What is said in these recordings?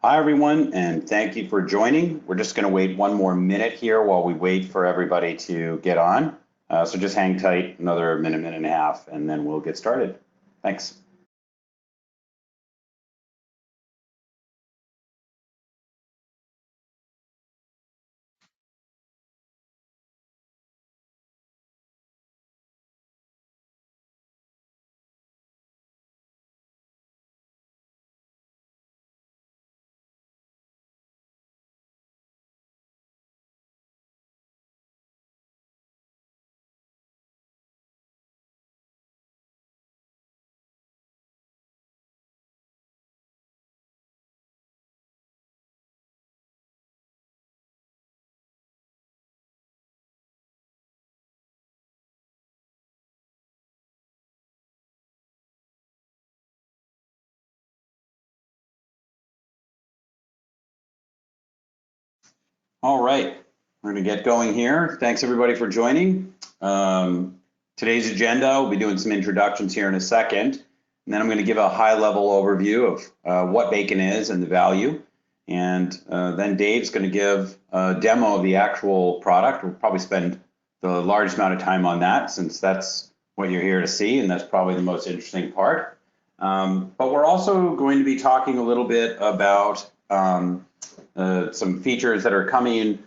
Hi, everyone, and thank you for joining. We're just going to wait one more minute here while we wait for everybody to get on. So just hang tight another minute, minute and a half, and then we'll get started. Thanks. All right, we're going to get going here. Thanks, everybody, for joining. Today's agenda, we'll be doing some introductions here in a second, and then I'm going to give a high-level overview of what bacon is and the value. And then Dave's going to give a demo of the actual product. We'll probably spend the largest amount of time on that since that's what you're here to see, and that's probably the most interesting part. But we're also going to be talking a little bit about some features that are coming,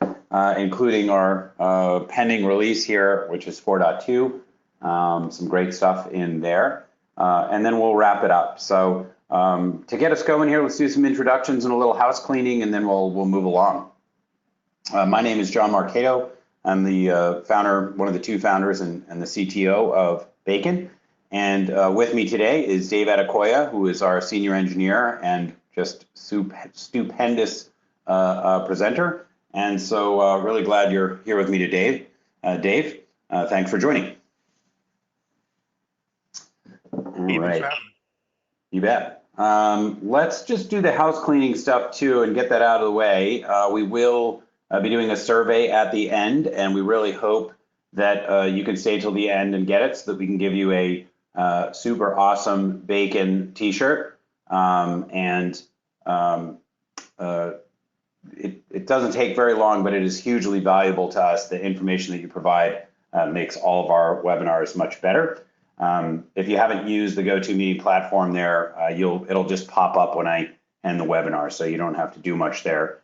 including our pending release here, which is 4.2. Some great stuff in there. And then we'll wrap it up. So to get us going here, let's do some introductions and a little house cleaning, and then we'll move along. My name is John Marcato. I'm the founder, one of the two founders and the CTO of Bacon. And with me today is Dave Adekoya, who is our senior engineer and just stupendous presenter. And so really glad you're here with me today. Dave, thanks for joining. All right. You bet. Let's just do the house cleaning stuff too and get that out of the way. We will be doing a survey at the end, and we really hope that you can stay till the end and get it so that we can give you a super awesome bacon t-shirt. It doesn't take very long, but it is hugely valuable to us. The information that you provide makes all of our webinars much better. If you haven't used the GoToMeeting platform there, it'll just pop up when I end the webinar, so you don't have to do much there.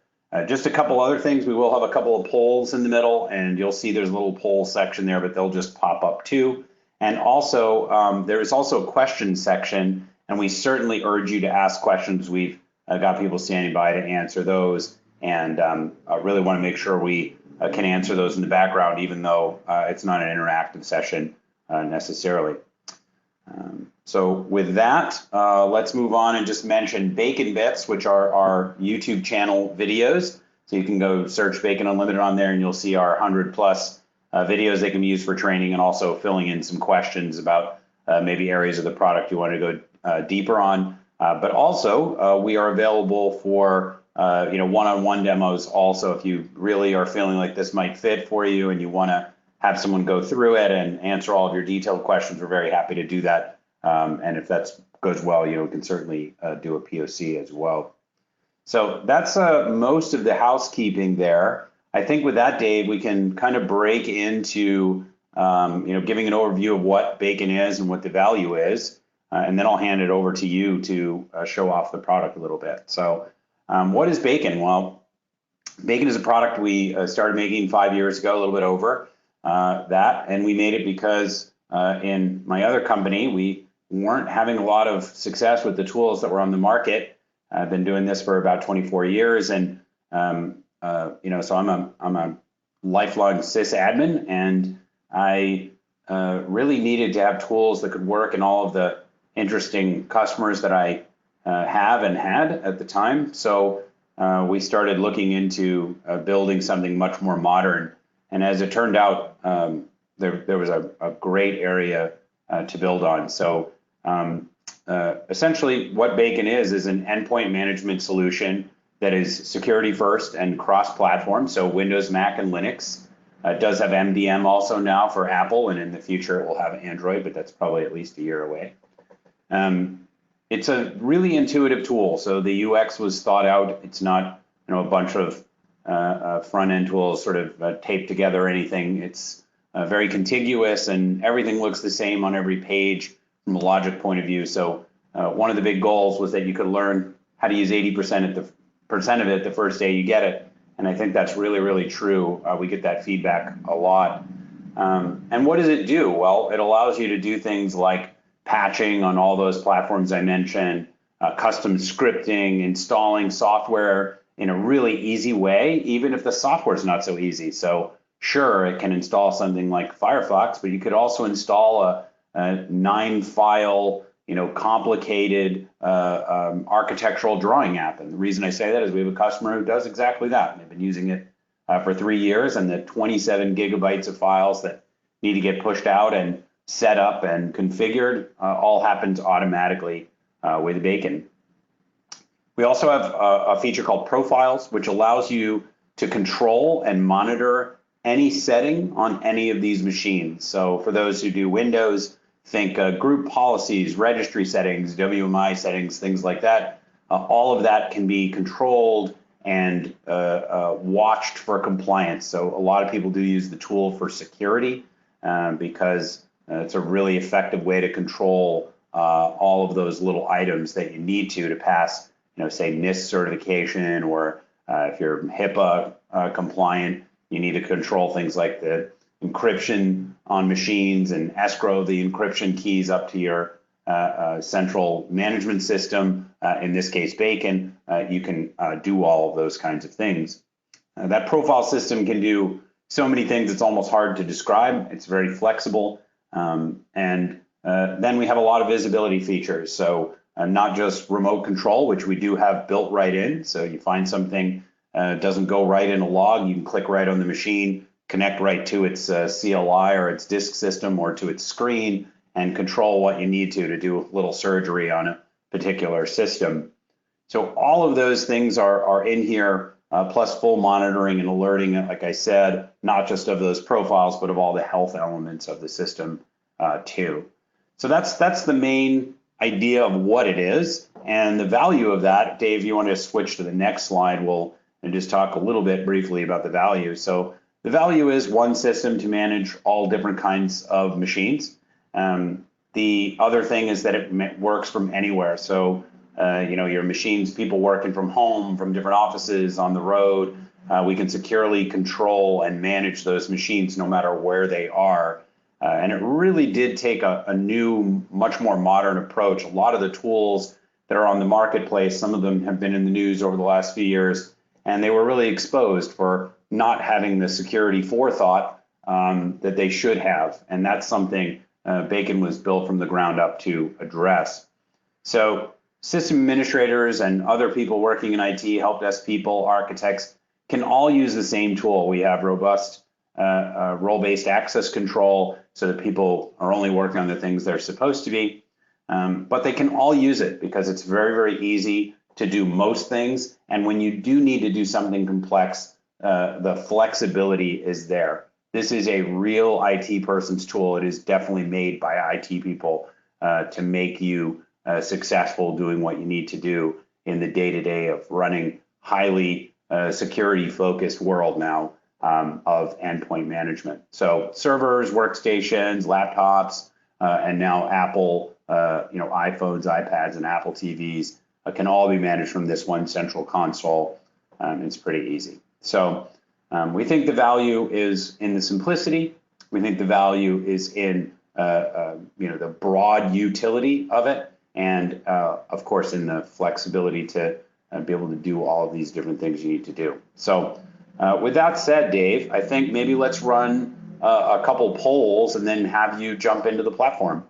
Just a couple other things. We will have a couple of polls in the middle, and you'll see there's a little poll section there, but they'll just pop up too. And also, there is also a question section, and we certainly urge you to ask questions. We've got people standing by to answer those, and I really want to make sure we can answer those in the background, even though it's not an interactive session necessarily. So with that, let's move on and just mention Bacon Bits, which are our YouTube channel videos. So you can go search Bacon Unlimited on there, and you'll see our 100+ videos they can use for training, and also filling in some questions about maybe areas of the product you want to go deeper on. But also, we are available for one-on-one demos. Also, if you really are feeling like this might fit for you, and you want to have someone go through it and answer all of your detailed questions, we're very happy to do that. And if that goes well, we can certainly do a POC as well. So that's most of the housekeeping there. I think with that, Dave, we can kind of break into giving an overview of what bacon is and what the value is, and then I'll hand it over to you to show off the product a little bit. So what is bacon? Well, bacon is a product we started making 5 years ago, a little bit over that, and we made it because in my other company, we weren't having a lot of success with the tools that were on the market. I've been doing this for about 24 years, and so I'm a lifelong sysadmin, and I really needed to have tools that could work in all of the interesting customers that I have and had at the time. So we started looking into building something much more modern, and as it turned out, there was a great area to build on. So essentially what Bacon is an endpoint management solution that is security first and cross-platform, so Windows, Mac, and Linux. It does have MDM also now for Apple, and in the future it will have Android, but that's probably at least a year away. It it's a really intuitive tool. So the UX was thought out. It's not, a bunch of front end tools sort of taped together or anything. It's very contiguous, and everything looks the same on every page from a logic point of view. So one of the big goals was that you could learn how to use 80% of it the first day you get it. And I think that's really, really true. We get that feedback a lot. And what does it do? Well, it allows you to do things like patching on all those platforms I mentioned, custom scripting, installing software in a really easy way, even if the software is not so easy. So sure, it can install something like Firefox, but you could also install a 9-file, complicated architectural drawing app. And the reason I say that is we have a customer who does exactly that. They've been using it for 3 years, and the 27 gigabytes of files that need to get pushed out and set up and configured all happens automatically with Bacon. We also have a feature called Profiles, which allows you to control and monitor any setting on any of these machines. So for those who do Windows, think group policies, registry settings, WMI settings, things like that. All of that can be controlled and watched for compliance. So a lot of people do use the tool for security because it's a really effective way to control all of those little items that you need to pass, say NIST certification, or if you're HIPAA compliant, you need to control things like the encryption on machines and escrow the encryption keys up to your central management system. In this case, Bacon, you can do all of those kinds of things. That profile system can do so many things, it's almost hard to describe. It's very flexible. And then we have a lot of visibility features. So not just remote control, which we do have built right in. So you find something doesn't go right in a log, you can click right on the machine, connect right to its CLI or its disk system or to its screen, and control what you need to do a little surgery on a particular system. So all of those things are in here, plus full monitoring and alerting, like I said, not just of those profiles, but of all the health elements of the system too. So that's the main idea of what it is and the value of that. Dave, you want to switch to the next slide? We'll just talk a little bit briefly about the value. So the value is one system to manage all different kinds of machines. The other thing is that it works from anywhere. So, your machines, people working from home, from different offices, on the road, we can securely control and manage those machines no matter where they are. And it really did take a new, much more modern approach. A lot of the tools that are on the marketplace, some of them have been in the news over the last few years, and they were really exposed for not having the security forethought that they should have. And that's something Bacon was built from the ground up to address. So system administrators and other people working in IT, help desk people, architects, can all use the same tool. We have robust role-based access control so that people are only working on the things they're supposed to be. But they can all use it because it's very, very easy to do most things. And when you do need to do something complex, the flexibility is there. This is a real IT person's tool. It is definitely made by IT people to make you successful doing what you need to do in the day-to-day of running highly security-focused world now of endpoint management. So servers, workstations, laptops, and now Apple, iPhones, iPads, and Apple TVs can all be managed from this one central console. It's pretty easy. So we think the value is in the simplicity. We think the value is in the broad utility of it, and of course in the flexibility to be able to do all of these different things you need to do. So with that said, Dave, I think maybe let's run a couple polls and then have you jump into the platform.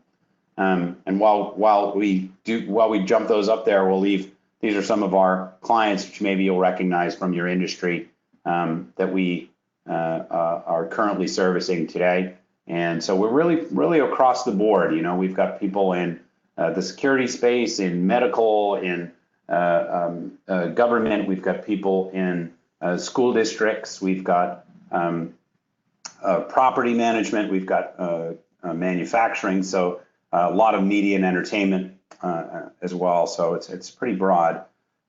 And while we jump those up there, we'll leave. These are some of our clients, which maybe you'll recognize from your industry that we are currently servicing today. And so we're really across the board. We've got people in the security space, in medical, in government. We've got people in school districts. We've got property management. We've got manufacturing. So a lot of media and entertainment as well. So it's pretty broad.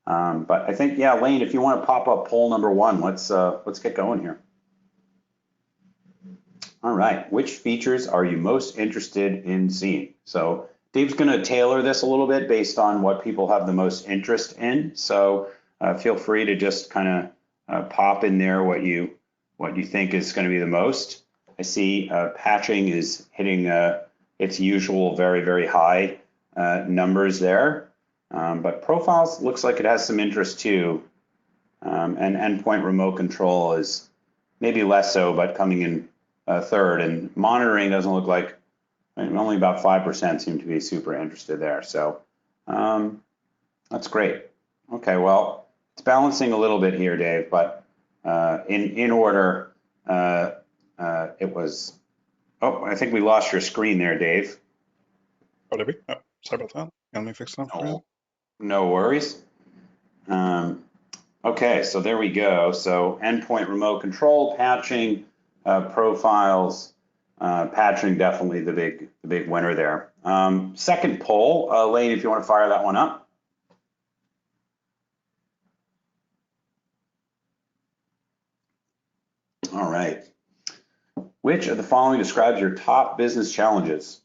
But I think, yeah, Lane, if you want to pop up poll number one, let's get going here. All right, which features are you most interested in seeing? So Dave's going to tailor this a little bit based on what people have the most interest in. So feel free to just kind of pop in there what you think is going to be the most. I see patching is hitting its usual very, very high numbers there. But profiles looks like it has some interest too. And endpoint remote control is maybe less so, but coming in third. And monitoring doesn't look like, only about 5% seem to be super interested there. So that's great. Okay, well, it's balancing a little bit here, Dave, but in order, it was, oh, I think we lost your screen there, Dave. Oh, did we? Oh, sorry about that. Let me fix that for you. No worries. Okay, so there we go. So endpoint remote control, patching, profiles, patching definitely the big winner there. Second poll, Lane, if you want to fire that one up. All right. Which of the following describes your top business challenges?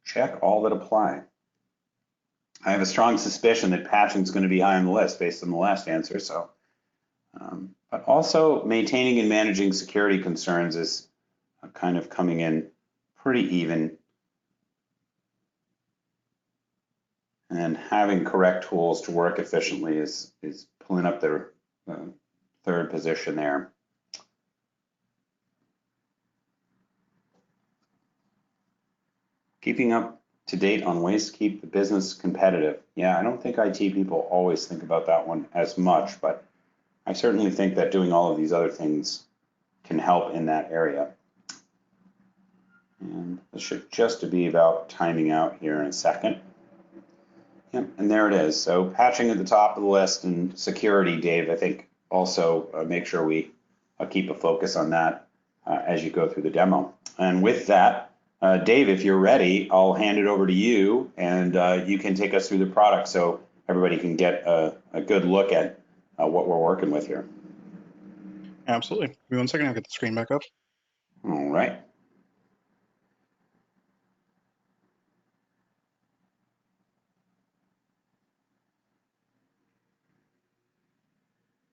Check all that apply. I have a strong suspicion that patching is going to be high on the list based on the last answer. So, but also maintaining and managing security concerns is kind of coming in pretty even. And having correct tools to work efficiently is pulling up their third position there. Keeping up to date on ways to keep the business competitive. Yeah, I don't think IT people always think about that one as much, but I certainly think that doing all of these other things can help in that area. And this should just be about timing out here in a second. Yep, and there it is. So patching at the top of the list and security, Dave, I think also make sure we keep a focus on that as you go through the demo. And with that, Dave, if you're ready, I'll hand it over to you and you can take us through the product so everybody can get a good look at what we're working with here. Absolutely. Give me 1 second, I'll get the screen back up. All right.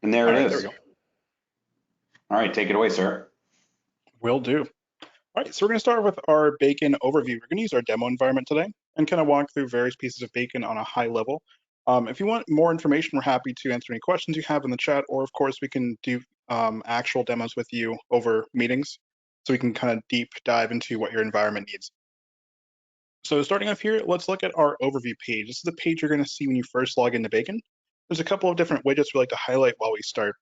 And there it is. There we go. All right, take it away, sir. Will do. All right, so we're going to start with our Bacon overview. We're going to use our demo environment today and kind of walk through various pieces of Bacon on a high level. If you want more information, we're happy to answer any questions you have in the chat, or of course, we can do actual demos with you over meetings so we can kind of deep dive into what your environment needs. So starting off here, let's look at our overview page. This is the page you're going to see when you first log into Bacon. There's a couple of different widgets we like to highlight while we start.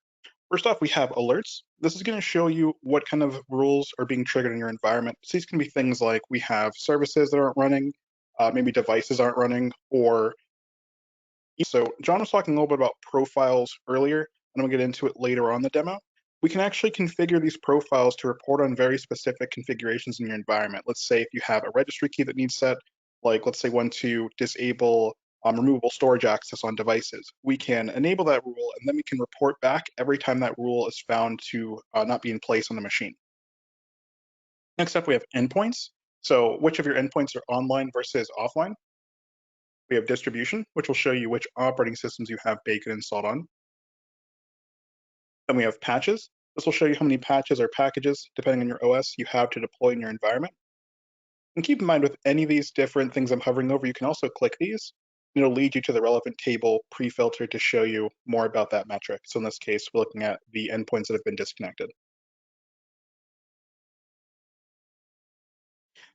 First off, we have alerts. This is going to show you what kind of rules are being triggered in your environment. So these can be things like we have services that aren't running, maybe devices aren't running, or so John was talking a little bit about profiles earlier, and we'll get into it later on the demo. We can actually configure these profiles to report on very specific configurations in your environment. Let's say if you have a registry key that needs set, like let's say one to disable removable storage access on devices. We can enable that rule, and then we can report back every time that rule is found to not be in place on the machine. Next up, we have endpoints. So which of your endpoints are online versus offline? We have distribution, which will show you which operating systems you have Bacon installed on. Then we have patches. This will show you how many patches or packages, depending on your OS, you have to deploy in your environment. And keep in mind with any of these different things I'm hovering over, you can also click these. And it'll lead you to the relevant table pre-filtered to show you more about that metric. So in this case, we're looking at the endpoints that have been disconnected.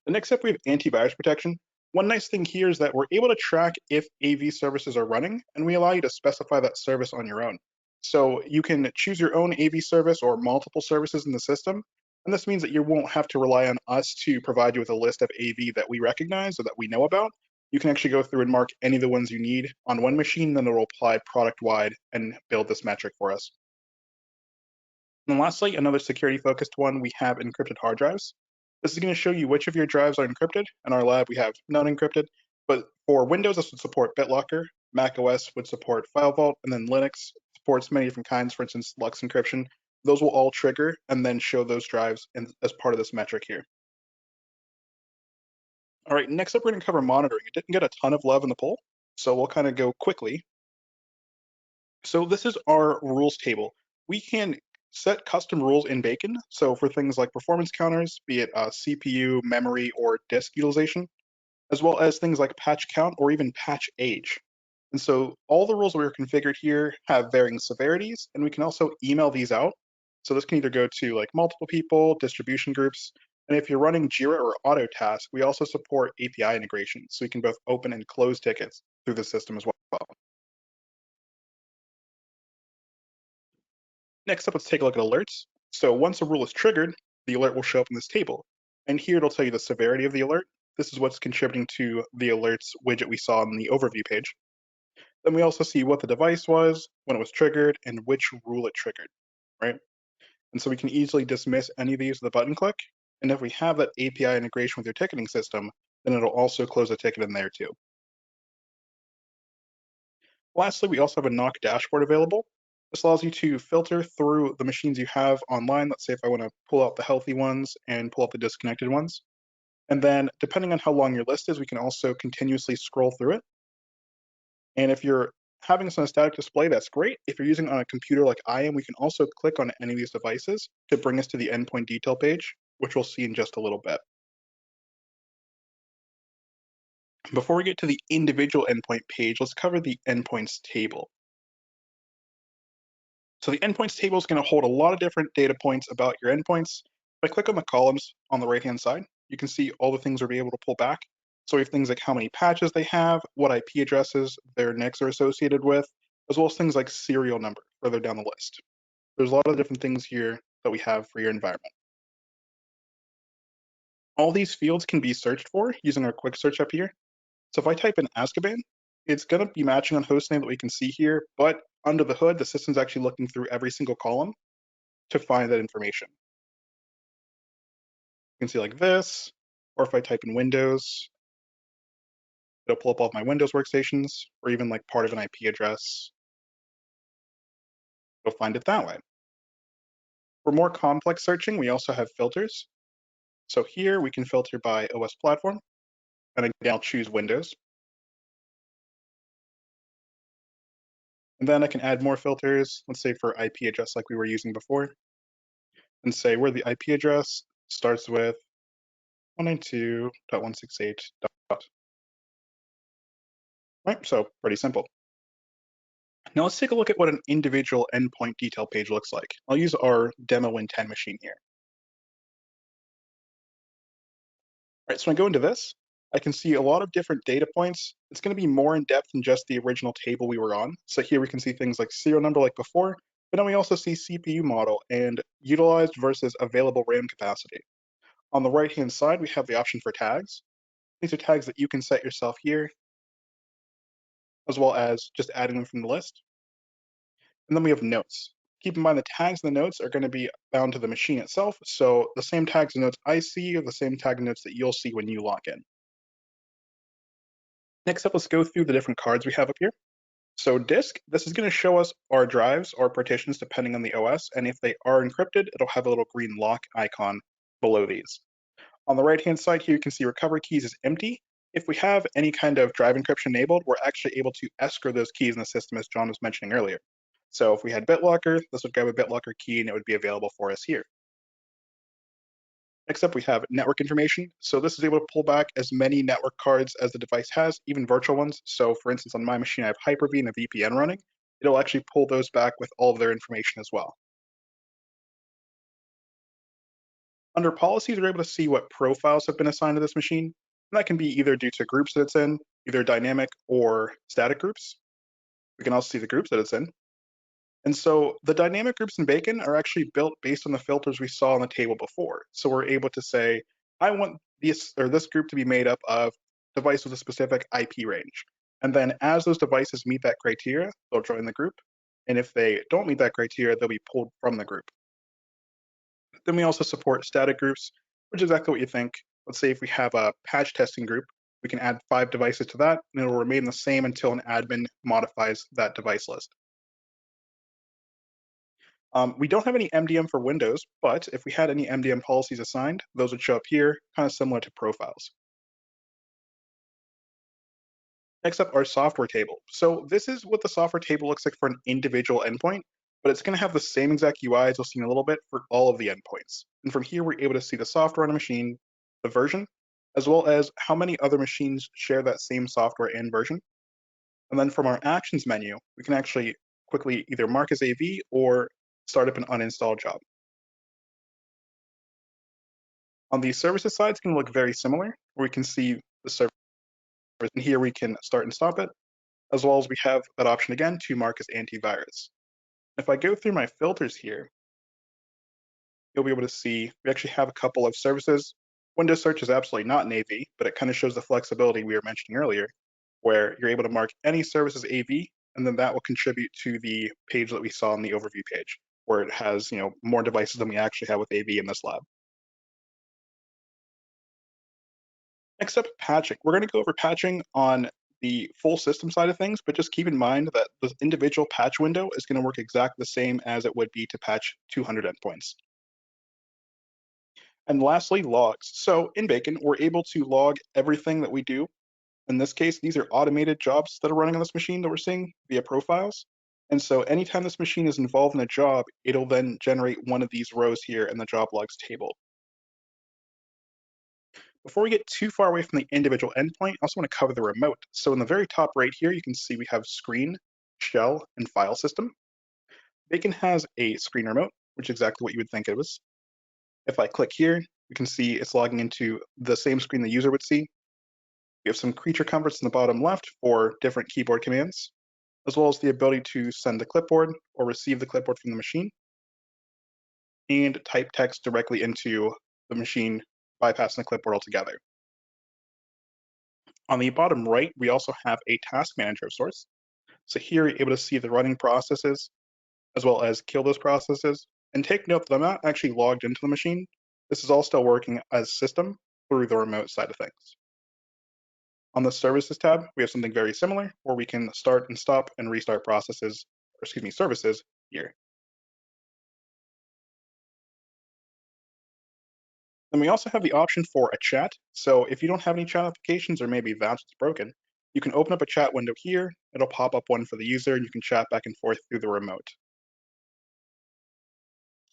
The next step, we have antivirus protection. One nice thing here is that we're able to track if AV services are running, and we allow you to specify that service on your own. So you can choose your own AV service or multiple services in the system, and this means that you won't have to rely on us to provide you with a list of AV that we recognize or that we know about. You can actually go through and mark any of the ones you need on one machine, then it'll apply product-wide and build this metric for us. And then lastly, another security-focused one, we have encrypted hard drives. This is going to show you which of your drives are encrypted. In our lab, we have none encrypted, but for Windows, this would support BitLocker. Mac OS would support File Vault, and then Linux supports many different kinds, for instance, Lux encryption. Those will all trigger and then show those drives as part of this metric here. All right, next up, we're going to cover monitoring. It didn't get a ton of love in the poll, so we'll kind of go quickly. So this is our rules table. We can set custom rules in Bacon. So for things like performance counters, be it CPU, memory, or disk utilization, as well as things like patch count or even patch age. And so all the rules that we are configured here have varying severities, and we can also email these out. So this can either go to like multiple people, distribution groups, and if you're running Jira or Autotask, we also support API integration. So we can both open and close tickets through the system as well. Next up, let's take a look at alerts. So once a rule is triggered, the alert will show up in this table. And here it'll tell you the severity of the alert. This is what's contributing to the alerts widget we saw on the overview page. Then we also see what the device was, when it was triggered, and which rule it triggered, right? And so we can easily dismiss any of these with a button click. And if we have that API integration with your ticketing system, then it'll also close a ticket in there too. Lastly, we also have a knock dashboard available. This allows you to filter through the machines you have online. Let's say if I want to pull out the healthy ones and pull out the disconnected ones. And then depending on how long your list is, we can also continuously scroll through it. And if you're having this on a static display, that's great. If you're using it on a computer like I am, we can also click on any of these devices to bring us to the endpoint detail page, which we'll see in just a little bit. Before we get to the individual endpoint page, let's cover the endpoints table. So the endpoints table is going to hold a lot of different data points about your endpoints. If I click on the columns on the right-hand side, you can see all the things we'll be able to pull back. So we have things like how many patches they have, what IP addresses their NICs are associated with, as well as things like serial number further down the list. There's a lot of different things here that we have for your environment. All these fields can be searched for using our quick search up here. So if I type in Azkaban, it's going to be matching on hostname that we can see here, but under the hood, the system's actually looking through every single column to find that information. You can see like this, or if I type in Windows, it'll pull up all of my Windows workstations, or even like part of an IP address. You'll find it that way. For more complex searching, we also have filters. So here we can filter by OS platform, and again, I'll choose Windows. And then I can add more filters, let's say for IP address like we were using before, and say where the IP address starts with 192.168. Right, so pretty simple. Now let's take a look at what an individual endpoint detail page looks like. I'll use our demo Win 10 machine here. All right, so when I go into this, I can see a lot of different data points. It's going to be more in depth than just the original table we were on. So here we can see things like serial number like before, but then we also see CPU model and utilized versus available RAM capacity. On the right-hand side, we have the option for tags. These are tags that you can set yourself here, as well as just adding them from the list. And then we have notes. Keep in mind the tags and the notes are going to be bound to the machine itself. So the same tags and notes I see are the same tag and notes that you'll see when you log in. Next up, let's go through the different cards we have up here. So disk, this is going to show us our drives or partitions depending on the OS. And if they are encrypted, it'll have a little green lock icon below these. On the right-hand side here, you can see recovery keys is empty. If we have any kind of drive encryption enabled, we're actually able to escrow those keys in the system as John was mentioning earlier. So if we had BitLocker, this would grab a BitLocker key and it would be available for us here. Next up, we have network information. So this is able to pull back as many network cards as the device has, even virtual ones. So for instance, on my machine, I have Hyper-V and a VPN running. It'll actually pull those back with all of their information as well. Under policies, we're able to see what profiles have been assigned to this machine. And that can be either due to groups that it's in, either dynamic or static groups. We can also see the groups that it's in. And so the dynamic groups in Bacon are actually built based on the filters we saw on the table before. So we're able to say, I want this group to be made up of devices with a specific IP range. And then as those devices meet that criteria, they'll join the group. And if they don't meet that criteria, they'll be pulled from the group. Then we also support static groups, which is exactly what you think. Let's say if we have a patch testing group, we can add 5 devices to that, and it will remain the same until an admin modifies that device list. We don't have any MDM for Windows, but if we had any MDM policies assigned, those would show up here, kind of similar to profiles. Next up, our software table. So this is what the software table looks like for an individual endpoint, but it's going to have the same exact UI as you'll see in a little bit for all of the endpoints. And from here, we're able to see the software on a machine, the version, as well as how many other machines share that same software and version. And then from our actions menu, we can actually quickly either mark as AV or start up an uninstall job. On the services side, it's going to look very similar, where we can see the service. And here we can start and stop it, as well as we have that option again to mark as antivirus. If I go through my filters here, you'll be able to see we actually have a couple of services. Windows search is absolutely not an AV, but it kind of shows the flexibility we were mentioning earlier, where you're able to mark any service as AV, and then that will contribute to the page that we saw in the overview page, where it has more devices than we actually have with AV in this lab. Next up, patching. We're going to go over patching on the full system side of things, but just keep in mind that the individual patch window is going to work exactly the same as it would be to patch 200 endpoints. And lastly, logs. So in Bacon, we're able to log everything that we do. In this case, these are automated jobs that are running on this machine that we're seeing via profiles. And so anytime this machine is involved in a job, it'll then generate one of these rows here in the job logs table. Before we get too far away from the individual endpoint, I also want to cover the remote. So in the very top right here, you can see we have screen, shell, and file system. Bacon has a screen remote, which is exactly what you would think it was. If I click here, we can see it's logging into the same screen the user would see. We have some creature comforts in the bottom left for different keyboard commands, as well as the ability to send the clipboard or receive the clipboard from the machine, and type text directly into the machine, bypassing the clipboard altogether. On the bottom right, we also have a task manager of sorts. So here you're able to see the running processes, as well as kill those processes. And take note that I'm not actually logged into the machine. This is all still working as system through the remote side of things. On the services tab, we have something very similar where we can start and stop and restart services here. Then we also have the option for a chat. So if you don't have any chat applications, or maybe that's broken, you can open up a chat window here. It'll pop up one for the user and you can chat back and forth through the remote.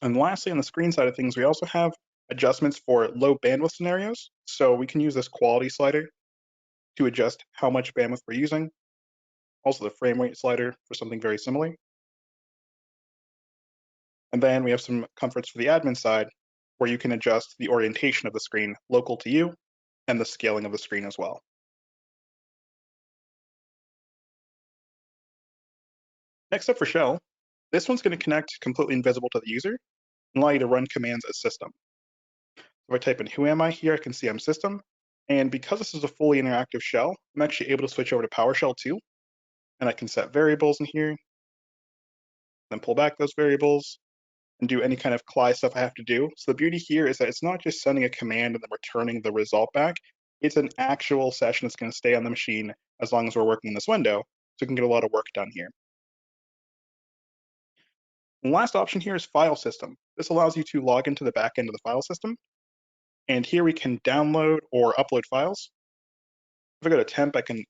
And lastly, on the screen side of things, we also have adjustments for low bandwidth scenarios. So we can use this quality slider to adjust how much bandwidth we're using. Also the frame rate slider for something very similar. And then we have some comforts for the admin side where you can adjust the orientation of the screen local to you and the scaling of the screen as well. Next up for shell, this one's going to connect completely invisible to the user and allow you to run commands as system. If I type in who am I here, I can see I'm system. And because this is a fully interactive shell, I'm actually able to switch over to PowerShell too. And I can set variables in here, then pull back those variables and do any kind of CLI stuff I have to do. So the beauty here is that it's not just sending a command and then returning the result back. It's an actual session that's going to stay on the machine as long as we're working in this window. So we can get a lot of work done here. And the last option here is file system. This allows you to log into the back end of the file system. And here we can download or upload files. If I go to temp, I can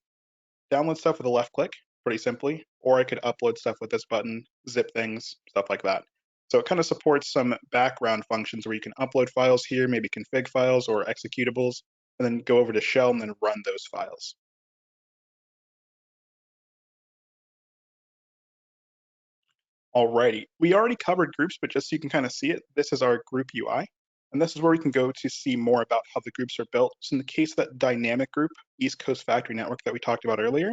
download stuff with a left click pretty simply, or I could upload stuff with this button, zip things, stuff like that. So it kind of supports some background functions where you can upload files here, maybe config files or executables, and then go over to shell and then run those files. Alrighty, we already covered groups, but just so you can kind of see it, this is our group UI. And this is where we can go to see more about how the groups are built. So in the case of that dynamic group, East Coast Factory Network that we talked about earlier,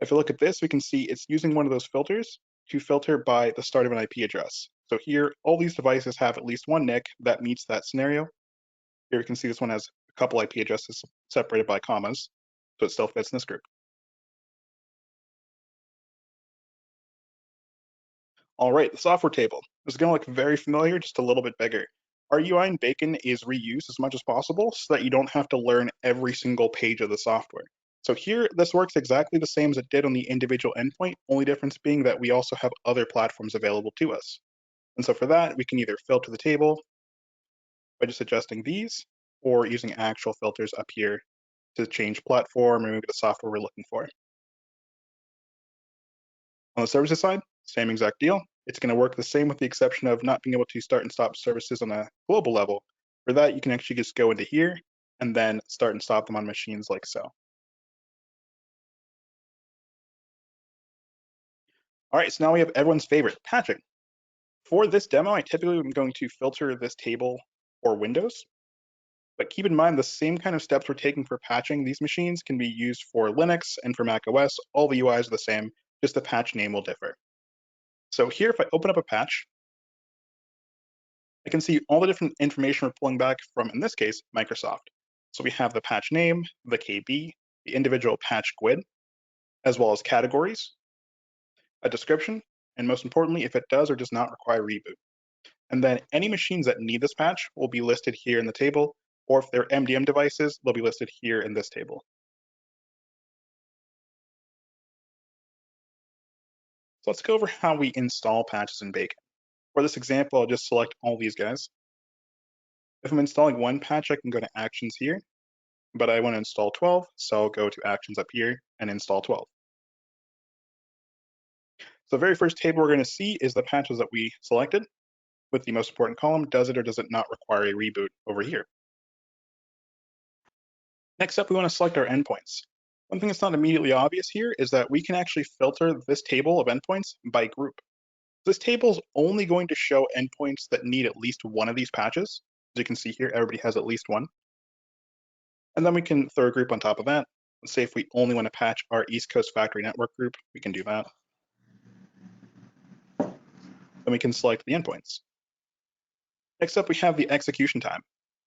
if you look at this, we can see it's using one of those filters to filter by the start of an IP address. So here, all these devices have at least one NIC that meets that scenario. Here you can see this one has a couple IP addresses separated by commas, so it still fits in this group. All right, the software table. This is going to look very familiar, just a little bit bigger. our UI in Bacon is reused as much as possible so that you don't have to learn every single page of the software. So here, this works exactly the same as it did on the individual endpoint, only difference being that we also have other platforms available to us. And so for that, we can either filter the table by just adjusting these, or using actual filters up here to change platform or maybe the software we're looking for. On the services side, same exact deal. It's going to work the same with the exception of not being able to start and stop services on a global level. For that, you can actually just go into here and then start and stop them on machines like so. All right, so now we have everyone's favorite, patching. For this demo, I typically am going to filter this table for Windows, but keep in mind the same kind of steps we're taking for patching these machines can be used for Linux and for Mac OS. All the UIs are the same, just the patch name will differ. So here, if I open up a patch, I can see all the different information we're pulling back from, in this case, Microsoft. So we have the patch name, the KB, the individual patch GUID, as well as categories, a description, and most importantly, if it does or does not require reboot. And then any machines that need this patch will be listed here in the table, or if they're MDM devices, they'll be listed here in this table. So let's go over how we install patches in Bacon. For this example, I'll just select all these guys. If I'm installing one patch, I can go to Actions here, but I want to install 12, so I'll go to Actions up here and install 12. So the very first table we're going to see is the patches that we selected, with the most important column, does it or does it not require a reboot over here. Next up, we want to select our endpoints. One thing that's not immediately obvious here is that we can actually filter this table of endpoints by group. This table is only going to show endpoints that need at least one of these patches. As you can see here, everybody has at least one. And then we can throw a group on top of that. Let's say if we only want to patch our East Coast factory network group, we can do that. Then we can select the endpoints. Next up, we have the execution time.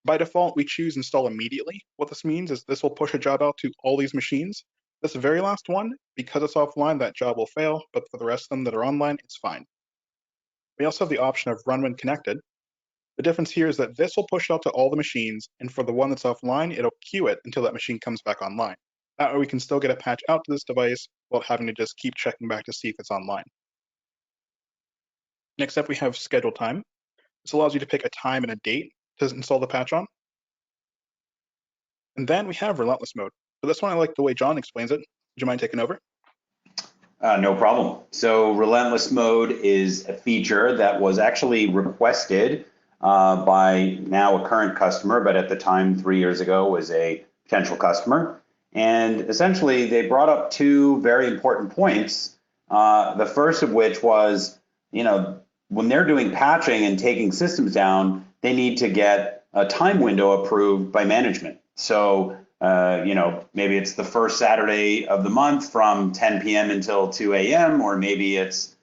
By default, we choose install immediately. What this means is this will push a job out to all these machines. This very last one, because it's offline, that job will fail, but for the rest of them that are online, it's fine. We also have the option of run when connected. The difference here is that this will push out to all the machines, and for the one that's offline, it'll queue it until that machine comes back online. That way we can still get a patch out to this device without having to just keep checking back to see if it's online. Next up, we have schedule time. This allows you to pick a time and a date to install the patch on. And then we have relentless mode. For this one, I like the way John explains it. Would you mind taking over? No problem. So relentless mode is a feature that was actually requested by now a current customer, but at the time 3 years ago was a potential customer. And essentially they brought up two very important points. The first of which was, when they're doing patching and taking systems down, they need to get a time window approved by management. So maybe it's the first Saturday of the month from 10 p.m. until 2 a.m., or maybe it's,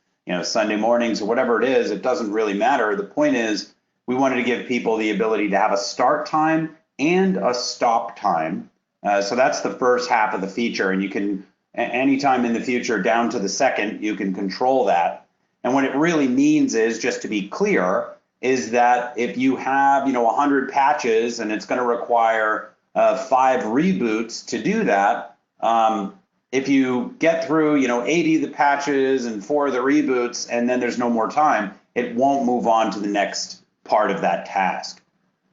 Sunday mornings or whatever it is. It doesn't really matter. The point is, we wanted to give people the ability to have a start time and a stop time. So that's the first half of the feature. And you can, anytime in the future down to the second, you can control that. And what it really means is, just to be clear, is that if you have, 100 patches and it's going to require 5 reboots to do that. If you get through, 80 of the patches and 4 of the reboots, and then there's no more time, it won't move on to the next part of that task.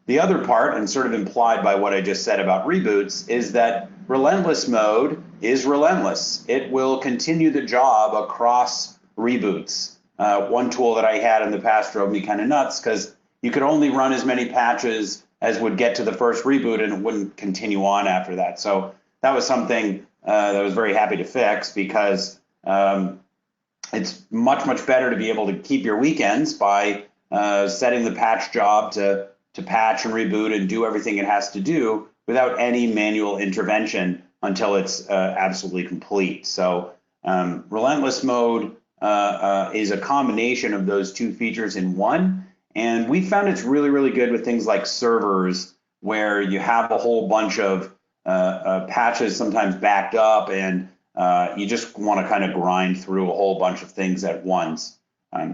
The other part, and sort of implied by what I just said about reboots, is that relentless mode is relentless. It will continue the job across reboots. One tool that I had in the past drove me kind of nuts because you could only run as many patches as would get to the first reboot, and it wouldn't continue on after that. So that was something that I was very happy to fix, because it's much, much better to be able to keep your weekends by setting the patch job to patch and reboot and do everything it has to do without any manual intervention until it's absolutely complete. So relentless mode is a combination of those two features in one. And we found it's really, really good with things like servers, where you have a whole bunch of patches sometimes backed up, and you just want to kind of grind through a whole bunch of things at once.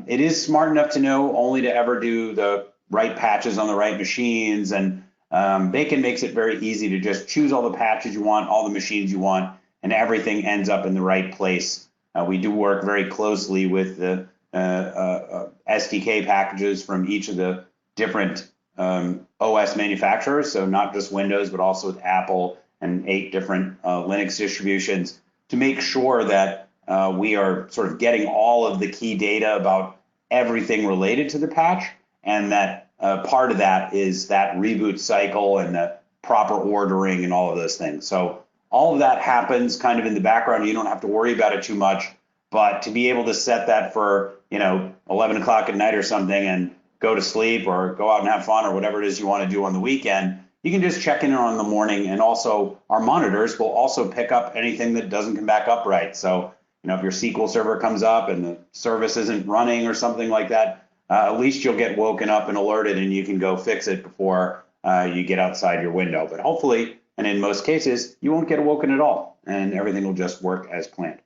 It is smart enough to know only to ever do the right patches on the right machines. And Bacon makes it very easy to just choose all the patches you want, all the machines you want, and everything ends up in the right place. We do work very closely with the SDK packages from each of the different OS manufacturers, so not just Windows, but also with Apple and 8 different Linux distributions to make sure that we are sort of getting all of the key data about everything related to the patch, and that part of that is that reboot cycle and the proper ordering and all of those things. So all of that happens kind of in the background. You don't have to worry about it too much, but to be able to set that for 11 o'clock at night or something and go to sleep or go out and have fun or whatever it is you want to do on the weekend, you can just check in on the morning. And also our monitors will also pick up anything that doesn't come back up right. So if your SQL server comes up and the service isn't running or something like that, at least you'll get woken up and alerted and you can go fix it before you get outside your window. But hopefully, and in most cases, you won't get awoken at all and everything will just work as planned.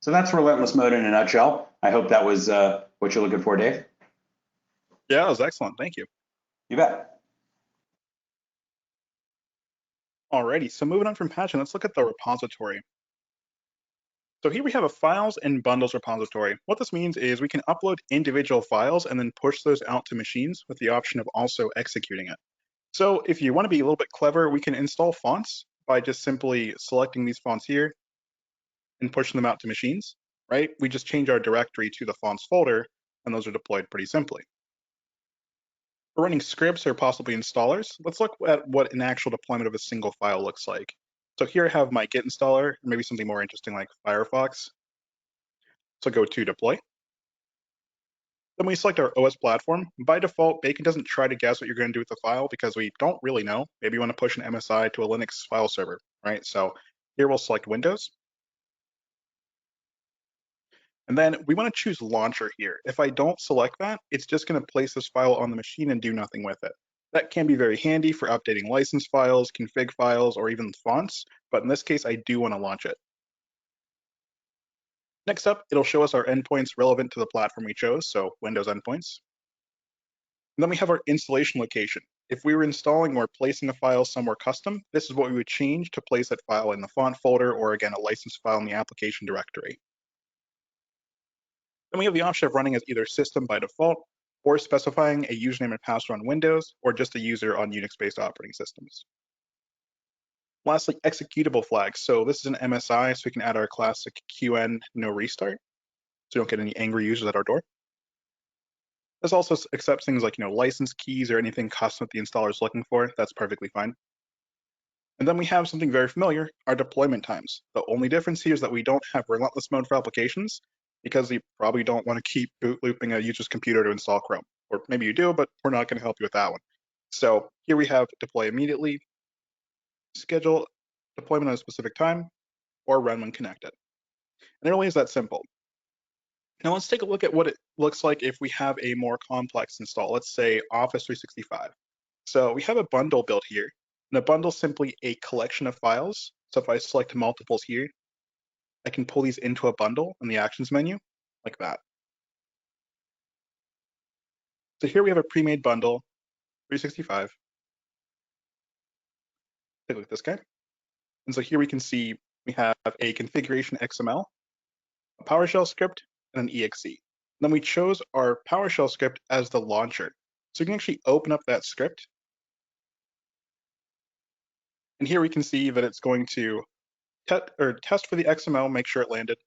So that's Relentless Mode in a nutshell. I hope that was what you're looking for, Dave. Yeah, that was excellent. Thank you. You bet. Alrighty, so moving on from patching, let's look at the repository. So here we have a files and bundles repository. What this means is we can upload individual files and then push those out to machines with the option of also executing it. So if you want to be a little bit clever, we can install fonts by just simply selecting these fonts here and pushing them out to machines, right? We just change our directory to the fonts folder and those are deployed pretty simply. For running scripts or possibly installers, let's look at what an actual deployment of a single file looks like. So here I have my Git installer, or maybe something more interesting like Firefox. So go to deploy. Then we select our OS platform. By default, Bacon doesn't try to guess what you're going to do with the file because we don't really know. Maybe you want to push an MSI to a Linux file server, right? So here we'll select Windows. And then we want to choose launcher here. If I don't select that, it's just going to place this file on the machine and do nothing with it. That can be very handy for updating license files, config files, or even fonts, but in this case, I do want to launch it. Next up, it'll show us our endpoints relevant to the platform we chose, so Windows endpoints. And then we have our installation location. If we were installing or placing a file somewhere custom, this is what we would change to place that file in the font folder or again, a license file in the application directory. Then we have the option of running as either system by default or specifying a username and password on Windows or just a user on Unix-based operating systems. Lastly, executable flags. So this is an MSI, so we can add our classic QN no restart, so we don't get any angry users at our door. This also accepts things like license keys or anything custom that the installer is looking for. That's perfectly fine. And then we have something very familiar, our deployment times. The only difference here is that we don't have relentless mode for applications because you probably don't want to keep boot looping a user's computer to install Chrome. Or maybe you do, but we're not going to help you with that one. So here we have deploy immediately, schedule deployment at a specific time, or run when connected. And it really is that simple. Now let's take a look at what it looks like if we have a more complex install. Let's say Office 365. So we have a bundle built here. And a bundle is simply a collection of files. So if I select multiples here, I can pull these into a bundle in the actions menu like that. So here we have a pre-made bundle, 365. Take a look at this guy. And so here we can see we have a configuration XML, a PowerShell script, and an exe. And then we chose our PowerShell script as the launcher. So we can actually open up that script. And here we can see that it's going to test for the XML, make sure it landed.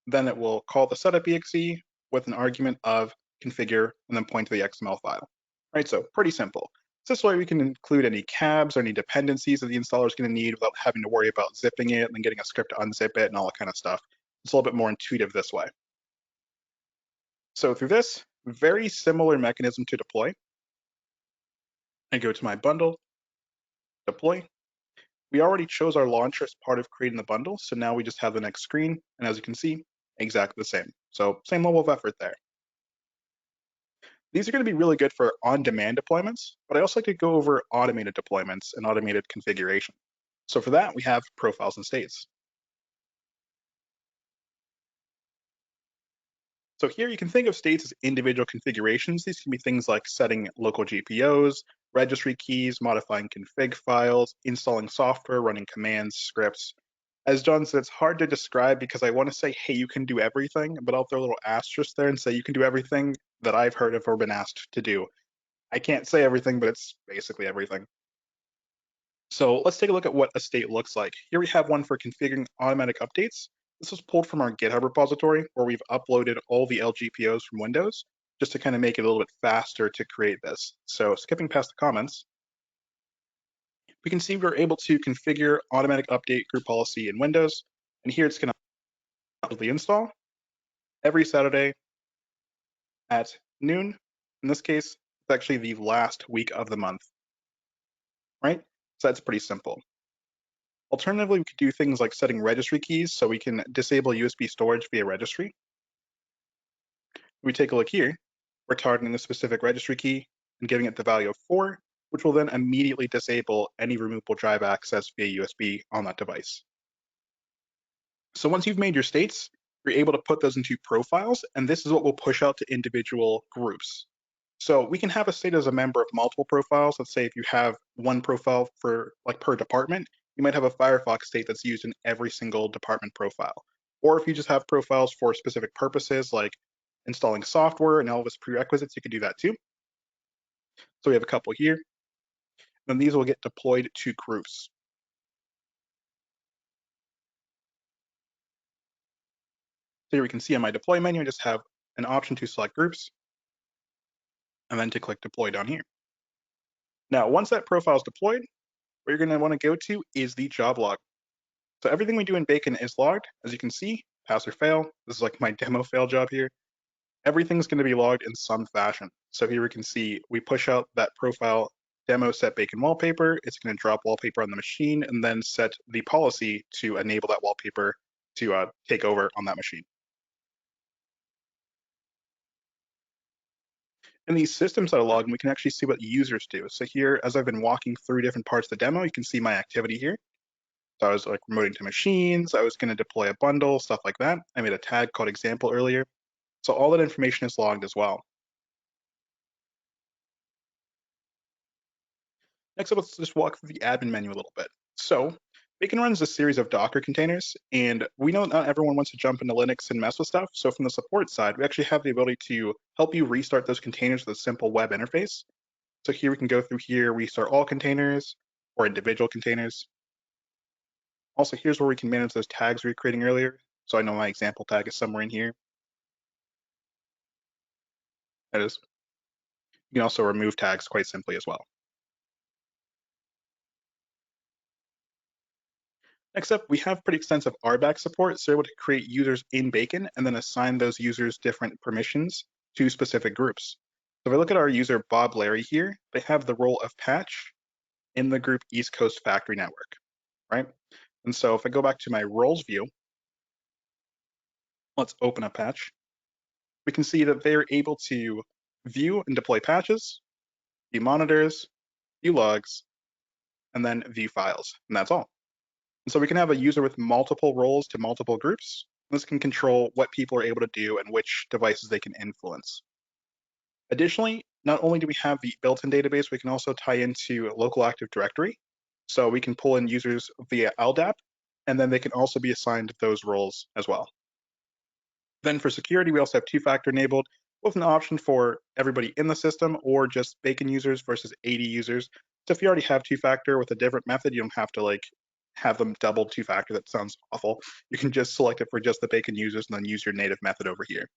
Then it will call the setup exe with an argument of configure and then point to the XML file. Right, so pretty simple. So this way we can include any cabs or any dependencies that the installer is going to need without having to worry about zipping it and then getting a script to unzip it and all that kind of stuff. It's a little bit more intuitive this way. So through this, very similar mechanism to deploy. I go to my bundle, deploy. We already chose our launcher as part of creating the bundle, so now we just have the next screen, and as you can see, exactly the same. So same level of effort there. These are going to be really good for on-demand deployments, but I also like to go over automated deployments and automated configuration. So for that, we have profiles and states. So here you can think of states as individual configurations. These can be things like setting local GPOs, registry keys, modifying config files, installing software, running commands, scripts. As John said, it's hard to describe because I want to say, hey, you can do everything, but I'll throw a little asterisk there and say you can do everything that I've heard of or been asked to do. I can't say everything, but it's basically everything. So let's take a look at what a state looks like. Here we have one for configuring automatic updates. This was pulled from our GitHub repository where we've uploaded all the LGPOs from Windows just to kind of make it a little bit faster to create this. So skipping past the comments, we can see we're able to configure automatic update group policy in Windows. And here it's going to install every Saturday at noon. In this case, it's actually the last week of the month, right? So that's pretty simple. Alternatively, we could do things like setting registry keys so we can disable USB storage via registry. We take a look here, we're targeting a specific registry key and giving it the value of 4, which will then immediately disable any removable drive access via USB on that device. So once you've made your states, you're able to put those into profiles, and this is what we'll push out to individual groups. So we can have a state as a member of multiple profiles. Let's say if you have one profile for like per department, you might have a Firefox state that's used in every single department profile. Or if you just have profiles for specific purposes like installing software and all of its prerequisites, you can do that too. So we have a couple here. Then these will get deployed to groups. So here we can see on my deploy menu, I just have an option to select groups and then to click deploy down here. Now, once that profile is deployed, what you're going to want to go to is the job log. So everything we do in Bacon is logged. As you can see, pass or fail. This is like my demo fail job here. Everything's going to be logged in some fashion. So here we can see we push out that profile demo set Bacon wallpaper. It's going to drop wallpaper on the machine and then set the policy to enable that wallpaper to take over on that machine. In these systems that are logged, we can actually see what users do. So here, as I've been walking through different parts of the demo, you can see my activity here. So I was like remoting to machines, I was going to deploy a bundle, stuff like that. I made a tag called example earlier. So all that information is logged as well. Next up, let's just walk through the admin menu a little bit. So Bacon runs a series of Docker containers, and we know not everyone wants to jump into Linux and mess with stuff. So from the support side, we actually have the ability to help you restart those containers with a simple web interface. So here we can go through here, restart all containers or individual containers. Also, here's where we can manage those tags we were creating earlier. So I know my example tag is somewhere in here. That is. You can also remove tags quite simply as well. Next up, we have pretty extensive RBAC support, so we're able to create users in Bacon and then assign those users different permissions to specific groups. So if I look at our user Bob Larry here, they have the role of patch in the group East Coast Factory Network, right? And so if I go back to my roles view, let's open a patch. We can see that they're able to view and deploy patches, view monitors, view logs, and then view files, and that's all. And so we can have a user with multiple roles to multiple groups. This can control what people are able to do and which devices they can influence. Additionally, not only do we have the built-in database, we can also tie into local Active Directory. So we can pull in users via LDAP, and then they can also be assigned those roles as well. Then for security, we also have two-factor enabled with an option for everybody in the system or just Bacon users versus 80 users. So if you already have two-factor with a different method, you don't have to like have them double two-factor. That sounds awful. You can just select it for just the Bacon users and then use your native method over here.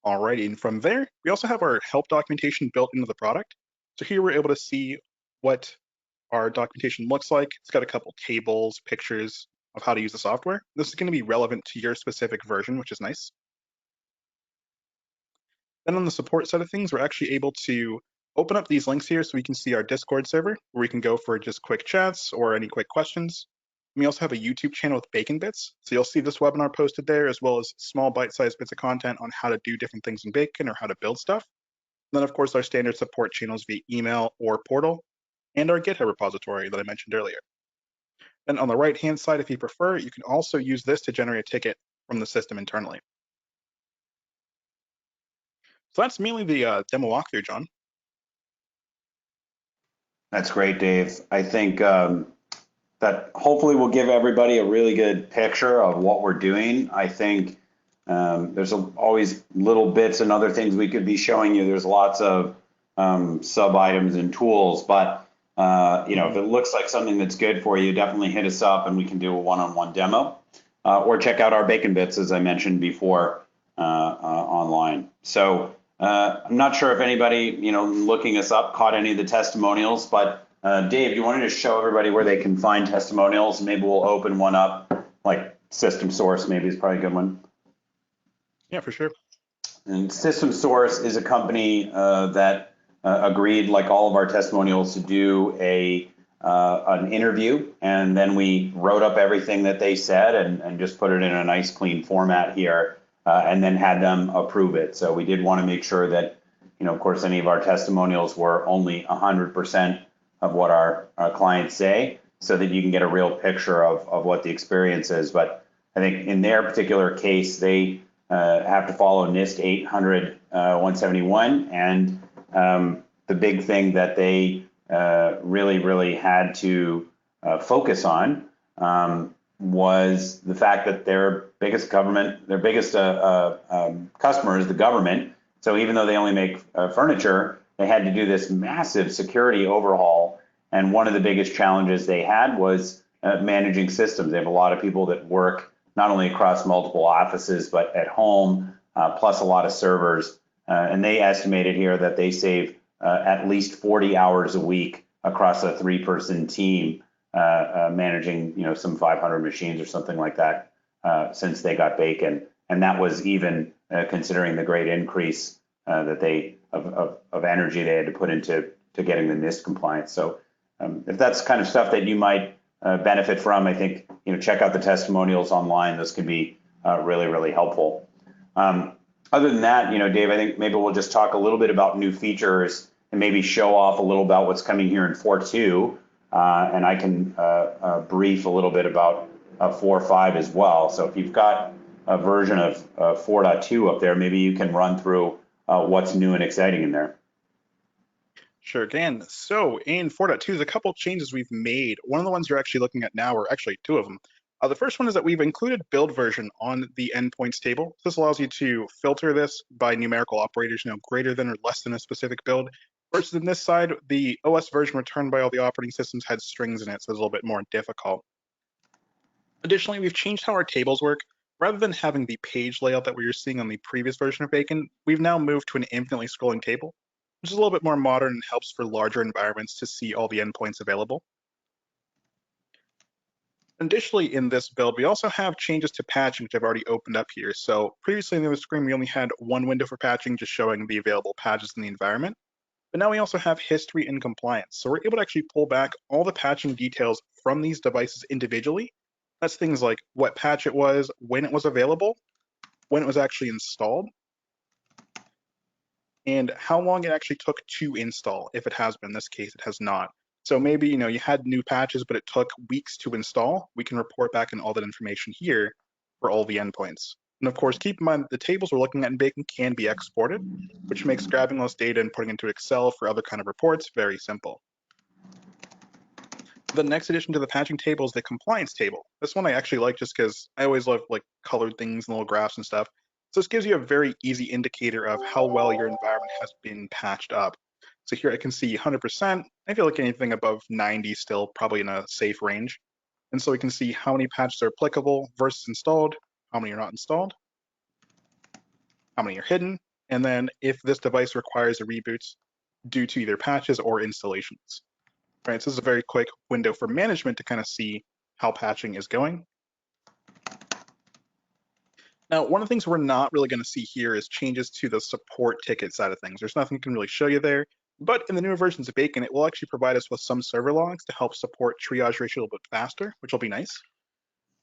Alrighty, and from there, we also have our help documentation built into the product. So here we're able to see what our documentation looks like. It's got a couple tables, pictures of how to use the software. This is going to be relevant to your specific version, which is nice. Then on the support side of things, we're actually able to open up these links here so we can see our Discord server where we can go for just quick chats or any quick questions. We also have a YouTube channel with Bacon Bits. So you'll see this webinar posted there as well as small bite-sized bits of content on how to do different things in Bacon or how to build stuff. And then of course our standard support channels via email or portal and our GitHub repository that I mentioned earlier. And on the right-hand side, if you prefer, you can also use this to generate a ticket from the system internally. So that's mainly the demo walkthrough, John. That's great, Dave. I think that hopefully will give everybody a really good picture of what we're doing. I think there's always little bits and other things we could be showing you. There's lots of sub items and tools, but if it looks like something that's good for you, definitely hit us up and we can do a one-on-one demo, or check out our Bacon Bits, as I mentioned before, online. So I'm not sure if anybody, looking us up caught any of the testimonials, but Dave, you wanted to show everybody where they can find testimonials. Maybe we'll open one up, like System Source maybe is probably a good one. Yeah, for sure. And System Source is a company that agreed, like all of our testimonials, to do an interview, and then we wrote up everything that they said and just put it in a nice clean format here, and then had them approve it. So we did want to make sure that, of course, any of our testimonials were only 100% of what our clients say, so that you can get a real picture of what the experience is. But I think in their particular case, they have to follow NIST 800-171, and the big thing that they really had to focus on was the fact that their biggest customer is the government. So even though they only make furniture, they had to do this massive security overhaul. And one of the biggest challenges they had was managing systems. They have a lot of people that work not only across multiple offices, but at home, plus a lot of servers. And they estimated here that they save at least 40 hours a week across a 3-person team, managing, some 500 machines or something like that, since they got Bacon. And that was even considering the great increase that of energy they had to put into getting the NIST compliance. So if that's kind of stuff that you might benefit from, I think, check out the testimonials online. Those can be really helpful. Other than that, Dave, I think maybe we'll just talk a little bit about new features and maybe show off a little about what's coming here in 4.2, and I can brief a little bit about 4.5 as well. So if you've got a version of 4.2 up there, maybe you can run through what's new and exciting in there. Sure can. So in 4.2, there's a couple changes we've made. One of the ones you're actually looking at now, or actually two of them. The first one is that we've included build version on the endpoints table. This allows you to filter this by numerical operators, greater than or less than a specific build. Versus in this side, the OS version returned by all the operating systems had strings in it, so it's a little bit more difficult. Additionally, we've changed how our tables work. Rather than having the page layout that we were seeing on the previous version of Bacon, we've now moved to an infinitely scrolling table, which is a little bit more modern and helps for larger environments to see all the endpoints available. Additionally, in this build, we also have changes to patching, which I've already opened up here. So previously in the screen, we only had one window for patching, just showing the available patches in the environment. But now we also have history and compliance. So we're able to actually pull back all the patching details from these devices individually. That's things like what patch it was, when it was available, when it was actually installed, and how long it actually took to install, if it has been. In this case, it has not. So maybe, you had new patches, but it took weeks to install. We can report back in all that information here for all the endpoints. And of course, keep in mind the tables we're looking at in Bacon can be exported, which makes grabbing those data and putting into Excel for other kind of reports very simple. The next addition to the patching table is the compliance table. This one I actually like just because I always love colored things and little graphs and stuff. So this gives you a very easy indicator of how well your environment has been patched up. So here I can see 100%. I feel like anything above 90 still probably in a safe range. And so we can see how many patches are applicable versus installed, how many are not installed, how many are hidden, and then if this device requires a reboot due to either patches or installations. Right, so this is a very quick window for management to kind of see how patching is going. Now, one of the things we're not really going to see here is changes to the support ticket side of things. There's nothing I can really show you there, but in the newer versions of Bacon, it will actually provide us with some server logs to help support triage ratio a little bit faster, which will be nice.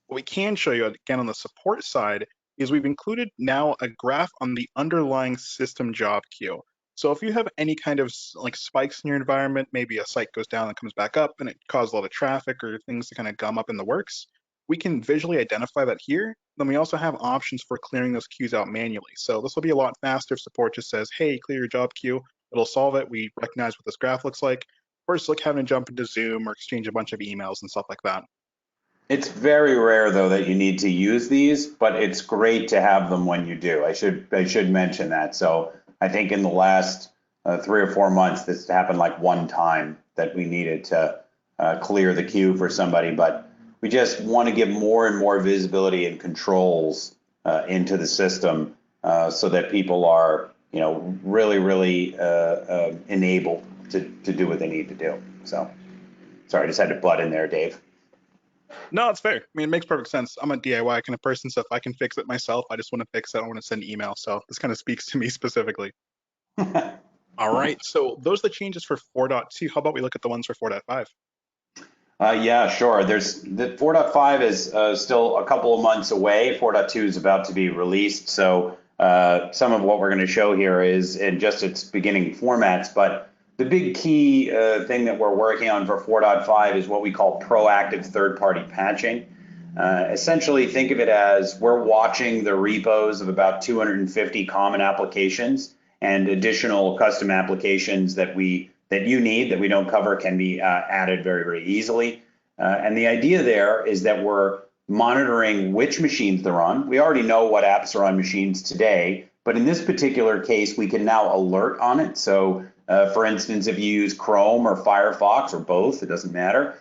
What we can show you, again, on the support side is we've included now a graph on the underlying system job queue. So if you have any kind of like spikes in your environment, maybe a site goes down and comes back up and it causes a lot of traffic or things to kind of gum up in the works, we can visually identify that here. Then we also have options for clearing those queues out manually. So this will be a lot faster if support just says, hey, clear your job queue. It'll solve it. We recognize what this graph looks like versus like having to jump into Zoom or exchange a bunch of emails and stuff like that. It's very rare though that you need to use these, but it's great to have them when you do. I should mention that. So I think in the last 3 or 4 months, this happened like one time that we needed to clear the queue for somebody, but we just want to give more and more visibility and controls into the system so that people are, really, really enabled to do what they need to do. So sorry, I just had to butt in there, Dave. No, it's fair. I mean, it makes perfect sense. I'm a DIY kind of person, so if I can fix it myself, I just want to fix it. I want to send email. So this kind of speaks to me specifically. All right. So those are the changes for 4.2. How about we look at the ones for 4.5? Yeah, sure. There's the 4.5 is still a couple of months away. 4.2 is about to be released. So some of what we're going to show here is in just its beginning formats. But the big key thing that we're working on for 4.5 is what we call proactive third-party patching. Essentially, think of it as we're watching the repos of about 250 common applications and additional custom applications that you need that we don't cover can be added very, very easily. And the idea there is that we're monitoring which machines they're on. We already know what apps are on machines today, but in this particular case, we can now alert on it. So for instance, if you use Chrome or Firefox or both, it doesn't matter,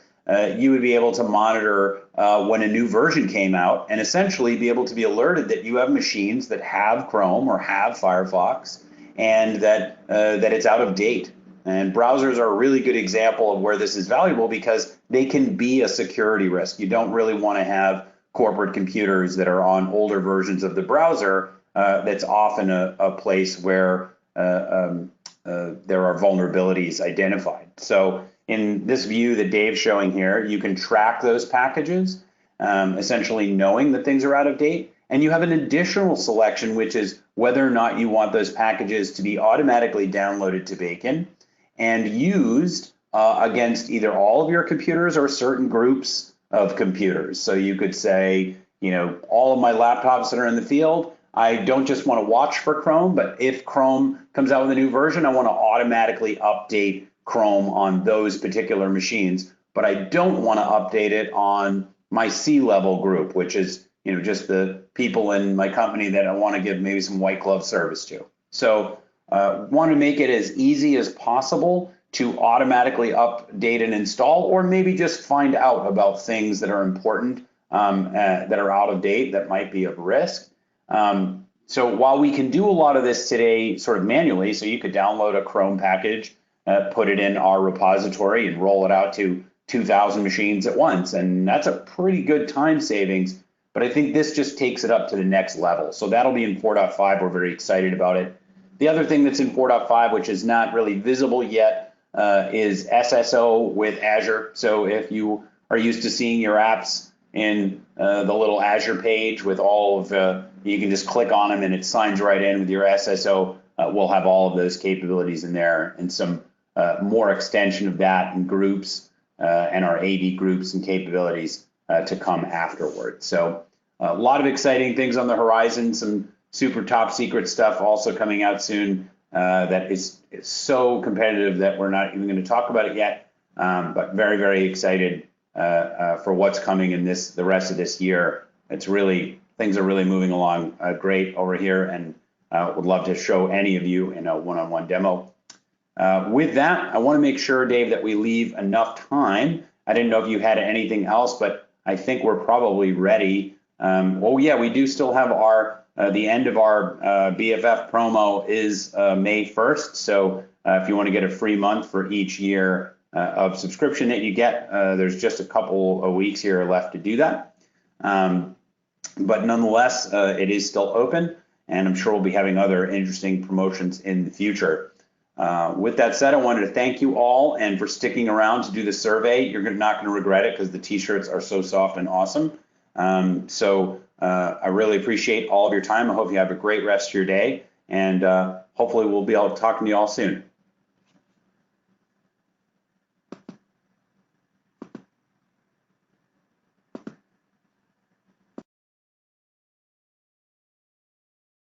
you would be able to monitor when a new version came out and essentially be able to be alerted that you have machines that have Chrome or have Firefox and that it's out of date. And browsers are a really good example of where this is valuable because they can be a security risk. You don't really want to have corporate computers that are on older versions of the browser. That's often a place where there are vulnerabilities identified. So in this view that Dave's showing here, you can track those packages, essentially knowing that things are out of date. And you have an additional selection, which is whether or not you want those packages to be automatically downloaded to Bacon and used against either all of your computers or certain groups of computers. So you could say, all of my laptops that are in the field, I don't just want to watch for Chrome, but if Chrome comes out with a new version, I want to automatically update Chrome on those particular machines, but I don't want to update it on my C-level group, which is just the people in my company that I want to give maybe some white glove service to. So want to make it as easy as possible to automatically update and install, or maybe just find out about things that are important, that are out of date, that might be of risk. So while we can do a lot of this today sort of manually, so you could download a Chrome package, put it in our repository and roll it out to 2,000 machines at once, and that's a pretty good time savings. But I think this just takes it up to the next level. So that'll be in 4.5. We're very excited about it. The other thing that's in 4.5, which is not really visible yet, is SSO with Azure. So if you are used to seeing your apps in the little Azure page with all of, you can just click on them and it signs right in with your SSO. We'll have all of those capabilities in there and some more extension of that in groups and our AD groups and capabilities to come afterward. So a lot of exciting things on the horizon, some super top secret stuff also coming out soon that is so competitive that we're not even going to talk about it yet, but very, very excited for what's coming in the rest of this year. Things are really moving along great over here, and would love to show any of you in a one-on-one demo. With that, I want to make sure, Dave, that we leave enough time. I didn't know if you had anything else, but I think we're probably ready. Oh yeah, we do still have the end of our BFF promo is May 1st. So if you want to get a free month for each year of subscription that you get, there's just a couple of weeks here left to do that. But nonetheless, it is still open, and I'm sure we'll be having other interesting promotions in the future. With that said, I wanted to thank you all and for sticking around to do the survey. You're not going to regret it because the t-shirts are so soft and awesome. I really appreciate all of your time. I hope you have a great rest of your day, and hopefully we'll be talking to you all soon.